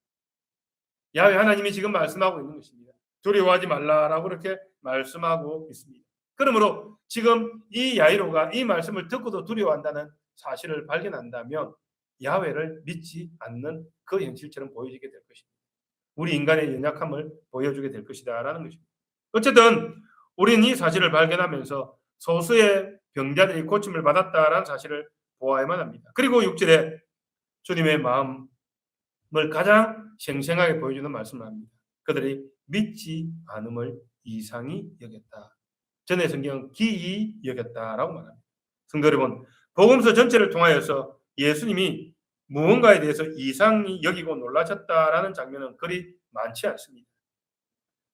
야훼 하나님이 지금 말씀하고 있는 것입니다. 두려워하지 말라라고 그렇게 말씀하고 있습니다. 그러므로 지금 이 야이로가 이 말씀을 듣고도 두려워한다는 사실을 발견한다면 야훼를 믿지 않는 그 현실처럼 보여지게 될 것입니다. 우리 인간의 연약함을 보여주게 될 것이다라는 것입니다. 어쨌든 우리는 이 사실을 발견하면서 소수의 병자들이 고침을 받았다라는 사실을 보아야만 합니다. 그리고 6절에 주님의 마음을 가장 생생하게 보여주는 말씀을 합니다. 그들이 믿지 않음을 이상히 여겼다. 전의 성경은 기이 여겼다라고 말합니다. 성도 여러분, 복음서 전체를 통하여서 예수님이 무언가에 대해서 이상히 여기고 놀라셨다라는 장면은 그리 많지 않습니다.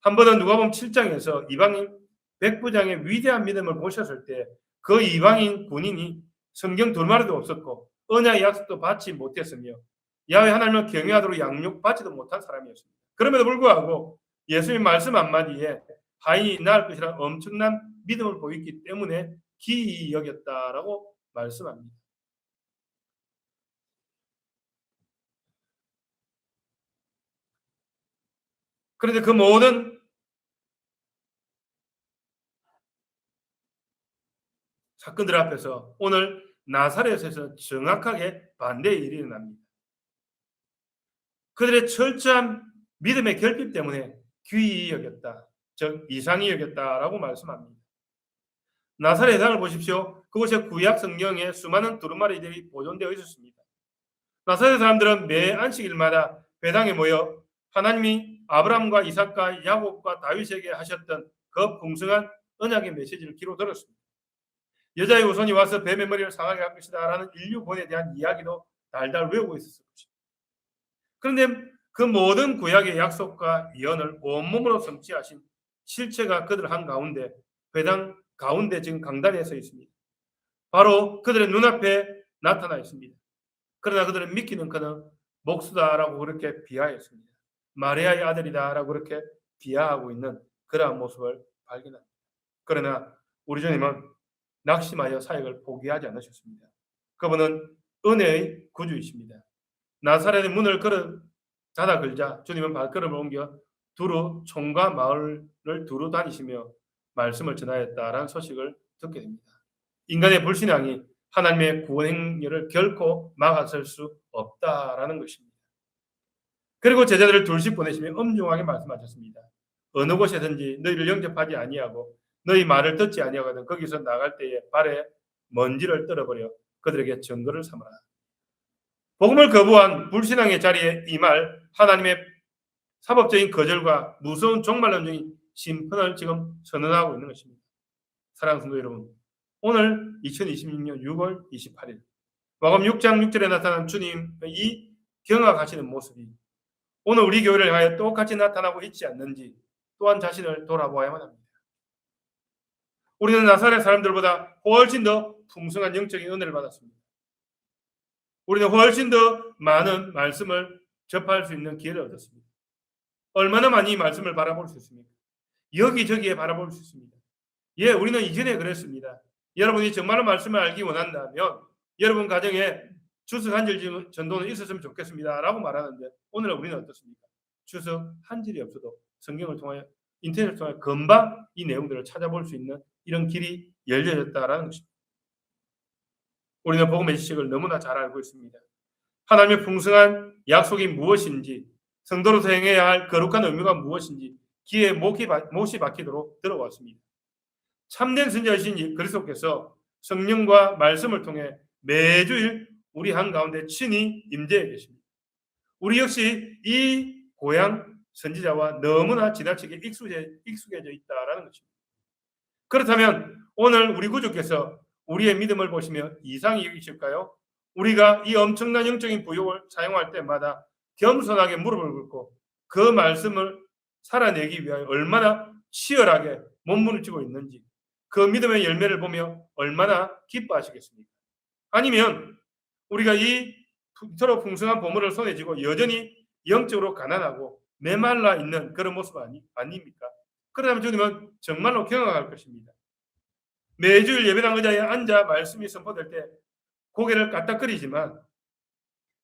한 번은 누가복음 7장에서 이방인 백부장의 위대한 믿음을 보셨을 때 그 이방인 군인이 성경 둘마리도 없었고 언약의 약속도 받지 못했으며 야훼 하나님을 경외하도록 양육받지도 못한 사람이었습니다. 그럼에도 불구하고 예수님 말씀 한마디에 하인이 낳을 것이라는 엄청난 믿음을 보였기 때문에 기이 여겼다라고 말씀합니다. 그런데 그 모든 사건들 앞에서 오늘 나사렛에서 정확하게 반대의 일이 일어납니다. 그들의 철저한 믿음의 결핍 때문에 귀히 여겼다, 즉 이상히 여겼다라고 말씀합니다. 나사렛 회당을 보십시오. 그곳에 구약 성경에 수많은 두루마리들이 보존되어 있었습니다. 나사렛 사람들은 매 안식일마다 회당에 모여 하나님이 아브라함과 이삭과 야곱과 다윗에게 하셨던 그 풍성한 언약의 메시지를 귀로 들었습니다. 여자의 후손이 와서 뱀의 머리를 상하게 할 것이다 라는 인류권에 대한 이야기도 달달 외우고 있었을 것입니다. 그런데 그 모든 구약의 약속과 예언을 온몸으로 성취하신 실체가 그들 한가운데 회당 가운데 지금 강단에 서 있습니다. 바로 그들의 눈앞에 나타나 있습니다. 그러나 그들은 믿기는 그는 목수다라고 그렇게 비하했습니다. 마리아의 아들이다라고 그렇게 비하하고 있는 그러한 모습을 발견합니다. 그러나 우리 주님은 낙심하여 사역을 포기하지 않으셨습니다. 그분은 은혜의 구주이십니다. 나사렛의 문을 닫아 걸자 주님은 발걸음을 옮겨 두루 총과 마을을 두루 다니시며 말씀을 전하였다라는 소식을 듣게 됩니다. 인간의 불신앙이 하나님의 구원 행렬을 결코 막아설 수 없다라는 것입니다. 그리고 제자들을 둘씩 보내시며 엄중하게 말씀하셨습니다. 어느 곳에든지 너희를 영접하지 아니하고 너희 말을 듣지 아니하거든 거기서 나갈 때에 발에 먼지를 떨어버려 그들에게 증거를 삼아라. 복음을 거부한 불신앙의 자리에 임할 하나님의 사법적인 거절과 무서운 종말론적인 심판을 지금 선언하고 있는 것입니다. 사랑하는 성도 여러분, 오늘 2026년 6월 28일 마가음 6장 6절에 나타난 주님의 이 경악하시는 모습이 오늘 우리 교회를 향하여 똑같이 나타나고 있지 않는지 또한 자신을 돌아보아야만 합니다. 우리는 나사렛 사람들보다 훨씬 더 풍성한 영적인 은혜를 받았습니다. 우리는 훨씬 더 많은 말씀을 접할 수 있는 기회를 얻었습니다. 얼마나 많이 이 말씀을 바라볼 수 있습니까? 여기저기에 바라볼 수 있습니다. 예, 우리는 이전에 그랬습니다. 여러분이 정말로 말씀을 알기 원한다면 여러분 가정에 주석 한 질 전도는 있었으면 좋겠습니다 라고 말하는데 오늘 우리는 어떻습니까? 주석 한 질이 없어도 성경을 통하여 인터넷을 통해 금방 이 내용들을 찾아볼 수 있는 이런 길이 열려졌다라는 것입니다. 우리는 복음의 지식을 너무나 잘 알고 있습니다. 하나님의 풍성한 약속이 무엇인지, 성도로서 행해야 할 거룩한 의무가 무엇인지 귀에 못이 박히도록 들어왔습니다. 참된 선지자이신 그리스도께서 성령과 말씀을 통해 매주일 우리 한가운데 친히 임재해 계십니다. 우리 역시 이 고향 선지자와 너무나 지나치게 익숙해져 있다라는 것입니다. 그렇다면 오늘 우리 구주께서 우리의 믿음을 보시며 이상히 여기실까요? 우리가 이 엄청난 영적인 부욕을 사용할 때마다 겸손하게 무릎을 꿇고 그 말씀을 살아내기 위하여 얼마나 치열하게 몸부림치고 있는지 그 믿음의 열매를 보며 얼마나 기뻐하시겠습니까? 아니면 우리가 이 서로 풍성한 보물을 손에 쥐고 여전히 영적으로 가난하고 메말라 있는 그런 모습 아닙니까? 그렇다면 주님은 정말로 경악할 것입니다. 매주일 예배당 의자에 앉아 말씀이 선포될 때 고개를 까딱거리지만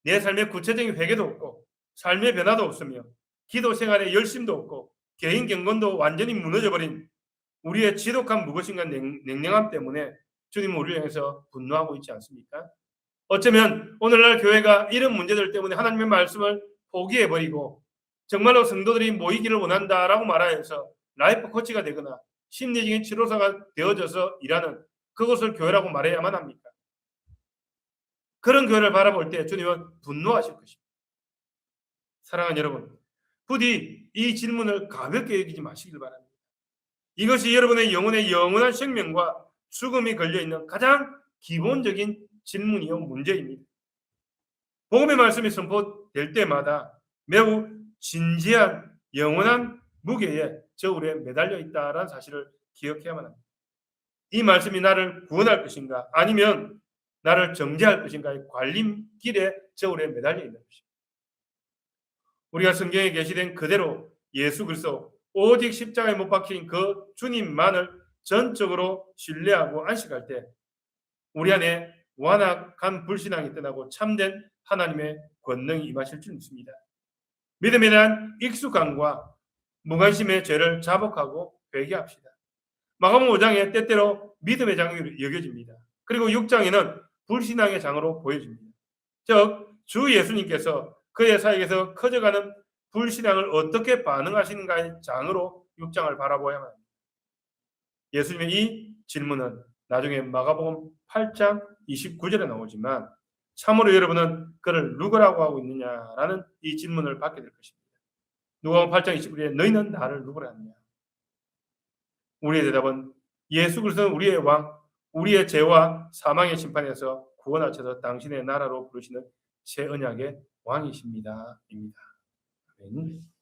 내 삶의 구체적인 회개도 없고 삶의 변화도 없으며 기도 생활에 열심도 없고 개인 경건도 완전히 무너져버린 우리의 지독한 무엇인가 냉랭함 때문에 주님은 우리를 향해서 분노하고 있지 않습니까? 어쩌면 오늘날 교회가 이런 문제들 때문에 하나님의 말씀을 포기해버리고 정말로 성도들이 모이기를 원한다라고 말하여서 라이프 코치가 되거나 심리적인 치료사가 되어져서 일하는 그것을 교회라고 말해야만 합니까? 그런 교회를 바라볼 때 주님은 분노하실 것입니다. 사랑하는 여러분, 부디 이 질문을 가볍게 여기지 마시길 바랍니다. 이것이 여러분의 영혼의 영원한 생명과 죽음이 걸려있는 가장 기본적인 질문이요 문제입니다. 복음의 말씀이 선포될 때마다 매우 진지한 영원한 무게에 저울에 매달려 있다라는 사실을 기억해야만 합니다. 이 말씀이 나를 구원할 것인가 아니면 나를 정죄할 것인가의 관림길에 저울에 매달려 있는 것입니다. 우리가 성경에 게시된 그대로 예수 그리스도 오직 십자가에 못 박힌 그 주님만을 전적으로 신뢰하고 안식할 때 우리 안에 완악한 불신앙이 떠나고 참된 하나님의 권능이 임하실 줄 믿습니다. 믿음에 대한 익숙함과 무관심의 죄를 자복하고 회개합시다. 마가복음 5장에 때때로 믿음의 장으로 여겨집니다. 그리고 6장에는 불신앙의 장으로 보여집니다. 즉 주 예수님께서 그의 사역에서 커져가는 불신앙을 어떻게 반응하시는가의 장으로 6장을 바라보아야만 합니다. 예수님의 이 질문은 나중에 마가복음 8장 29절에 나오지만 참으로 여러분은 그를 누구라고 하고 있느냐라는 이 질문을 받게 될 것입니다. 누가복음 8장 29절에 너희는 나를 누구라 하느냐? 우리의 대답은 예수 그리스도는 우리의 왕, 우리의 죄와 사망의 심판에서 구원하셔서 당신의 나라로 부르시는 새 언약의 왕이십니다. 입니다. 아멘.